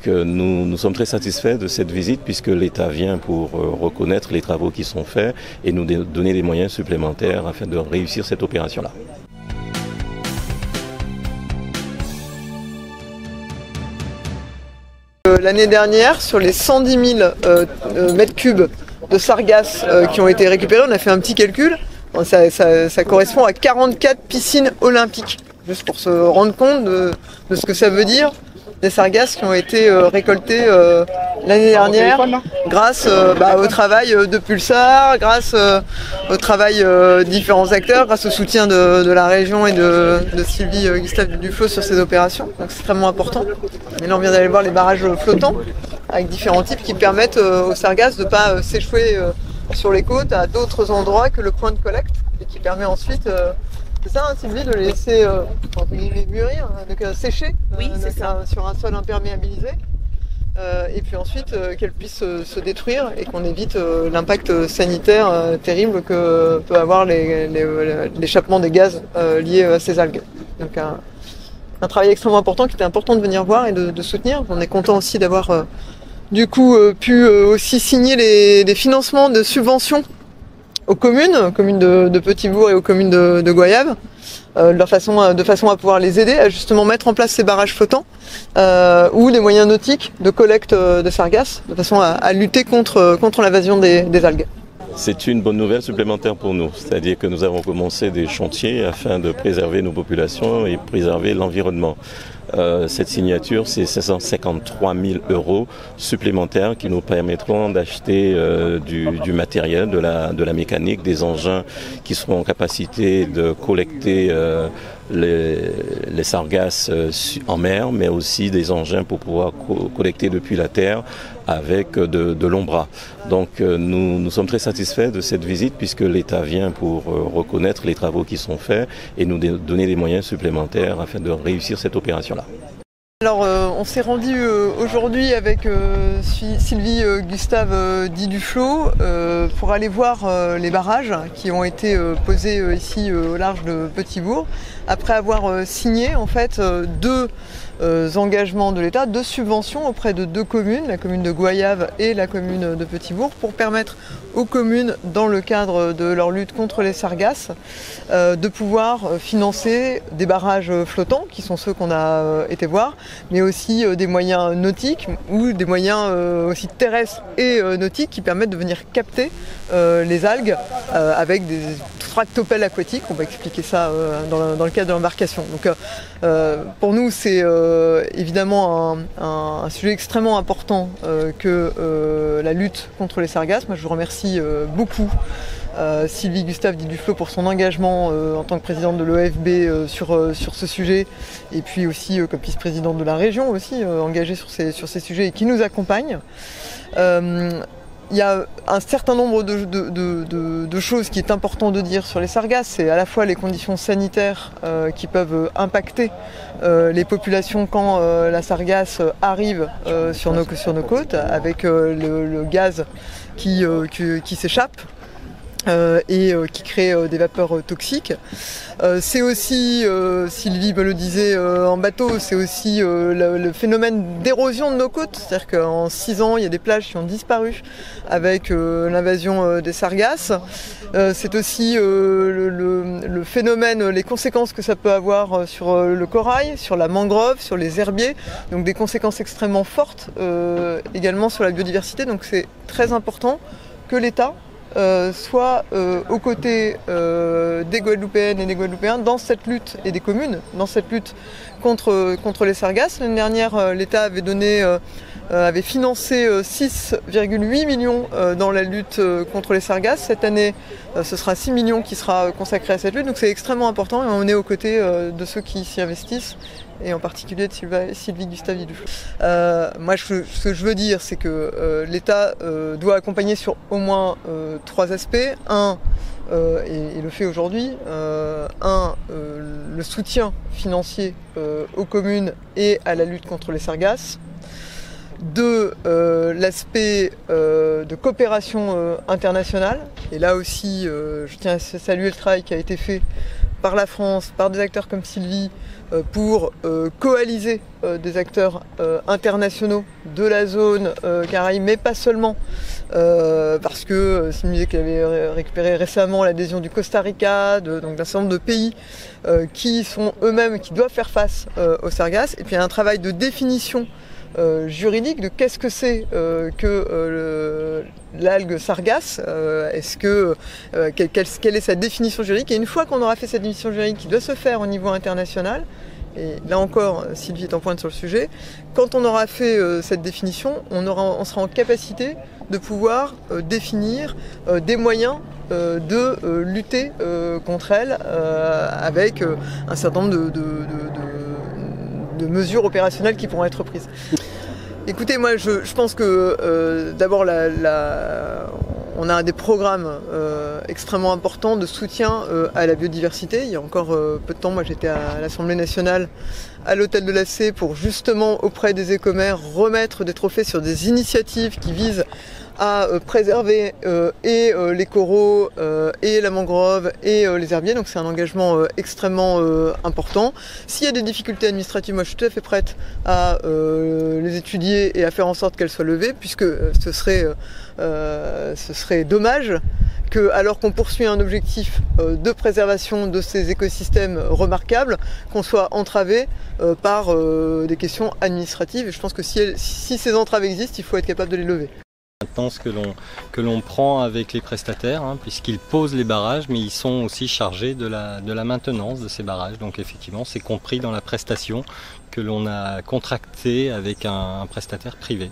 Nous sommes très satisfaits de cette visite puisque l'État vient pour reconnaître les travaux qui sont faits et nous donner des moyens supplémentaires afin de réussir cette opération-là. L'année dernière, sur les 110 000 mètres cubes de sargasses qui ont été récupérés, on a fait un petit calcul, ça correspond à 44 piscines olympiques, juste pour se rendre compte de ce que ça veut dire. Des sargasses qui ont été récoltées l'année dernière grâce au travail de Pulsar, grâce au travail de différents acteurs, grâce au soutien de la région et de Sylvie Gustave Duflot sur ces opérations. Donc c'est extrêmement important. Et là on vient d'aller voir les barrages flottants avec différents types qui permettent aux sargasses de ne pas s'échouer sur les côtes à d'autres endroits que le point de collecte et qui permet ensuite c'est ça, Sylvie, de les laisser mûrir, donc sécher c'est ça. Sur un sol imperméabilisé. Et puis ensuite qu'elles puissent se détruire et qu'on évite l'impact sanitaire terrible que peut avoir l'échappement des gaz liés à ces algues. Donc un travail extrêmement important qui était important de venir voir et de soutenir. On est content aussi d'avoir pu aussi signer les financements de subventions aux communes de Petit-Bourg et aux communes de Goyave, de façon à pouvoir les aider à justement mettre en place ces barrages flottants ou des moyens nautiques de collecte de sargasses, de façon à lutter contre l'invasion des algues. C'est une bonne nouvelle supplémentaire pour nous, c'est-à-dire que nous avons commencé des chantiers afin de préserver nos populations et préserver l'environnement. Cette signature, c'est 753 000 € supplémentaires qui nous permettront d'acheter du matériel, de la mécanique, des engins qui seront en capacité de collecter les sargasses en mer, mais aussi des engins pour pouvoir collecter depuis la terre avec de longs bras. Donc nous sommes très satisfaits de cette visite puisque l'État vient pour reconnaître les travaux qui sont faits et nous donner des moyens supplémentaires afin de réussir cette opération-là. Alors on s'est rendu aujourd'hui avec Sylvie Gustave Duflot pour aller voir les barrages qui ont été posés ici au large de Petit-Bourg après avoir signé en fait deux engagements de l'État, deux subventions auprès de deux communes, la commune de Goyave et la commune de Petit-Bourg, pour permettre aux communes, dans le cadre de leur lutte contre les sargasses, de pouvoir financer des barrages flottants, qui sont ceux qu'on a été voir, mais aussi des moyens nautiques ou des moyens aussi terrestres et nautiques qui permettent de venir capter les algues avec des tractopelles aquatiques. On va expliquer ça dans le cadre de l'embarcation. Donc pour nous c'est évidemment un sujet extrêmement important que la lutte contre les sargasses. Moi je vous remercie beaucoup Sylvie Gustave Duflot pour son engagement en tant que présidente de l'OFB sur ce sujet et puis aussi comme vice-présidente de la région aussi engagée sur ces sujets et qui nous accompagne. Il y a un certain nombre de choses qui est important de dire sur les sargasses. C'est à la fois les conditions sanitaires qui peuvent impacter les populations quand la sargasse arrive sur nos côtes avec le gaz qui s'échappe. Et qui crée des vapeurs toxiques. C'est aussi, Sylvie me le disait en bateau, c'est aussi le phénomène d'érosion de nos côtes. C'est-à-dire qu'en 6 ans, il y a des plages qui ont disparu avec l'invasion des sargasses. C'est aussi le phénomène, les conséquences que ça peut avoir sur le corail, sur la mangrove, sur les herbiers. Donc des conséquences extrêmement fortes également sur la biodiversité. Donc c'est très important que l'État soit aux côtés des Guadeloupéennes et des Guadeloupéens dans cette lutte, et des communes dans cette lutte contre les sargasses. L'année dernière, l'État avait financé 6,8 millions dans la lutte contre les sargasses. Cette année, ce sera 6 millions qui sera consacré à cette lutte. Donc c'est extrêmement important et on est aux côtés de ceux qui s'y investissent, et en particulier de Sylvie Gustave Duflot. Moi, ce que je veux dire, c'est que l'État doit accompagner sur au moins 3 aspects. Un, et le fait aujourd'hui, le soutien financier aux communes et à la lutte contre les sargasses. 2, l'aspect de coopération internationale. Et là aussi, je tiens à saluer le travail qui a été fait par la France, par des acteurs comme Sylvie, pour coaliser des acteurs internationaux de la zone Caraïbes, mais pas seulement, parce que Sylvie disait qu'elle avait récupéré récemment l'adhésion du Costa Rica, donc d'un certain nombre de pays qui sont eux-mêmes, qui doivent faire face aux sargasses, et puis il y a un travail de définition juridique de qu'est-ce que c'est que l'algue sargasse, quelle est sa définition juridique, et une fois qu'on aura fait cette définition juridique qui doit se faire au niveau international, et là encore Sylvie est en pointe sur le sujet, quand on aura fait cette définition, on sera en capacité de pouvoir définir des moyens de lutter contre elle avec un certain nombre de mesures opérationnelles qui pourront être prises. Écoutez, moi je pense que d'abord on a des programmes extrêmement importants de soutien à la biodiversité. Il y a encore peu de temps, moi j'étais à l'Assemblée nationale, à l'hôtel de l'AC, pour justement auprès des écomères remettre des trophées sur des initiatives qui visent à préserver et les coraux et la mangrove et les herbiers, donc c'est un engagement extrêmement important. S'il y a des difficultés administratives, moi je suis tout à fait prête à les étudier et à faire en sorte qu'elles soient levées, puisque ce serait dommage que, alors qu'on poursuit un objectif de préservation de ces écosystèmes remarquables, qu'on soit entravé par des questions administratives. Et je pense que si ces entraves existent, il faut être capable de les lever. Maintenant, ce que l'on prend avec les prestataires, puisqu'ils posent les barrages, mais ils sont aussi chargés de la maintenance de ces barrages. Donc effectivement, c'est compris dans la prestation que l'on a contractée avec un prestataire privé.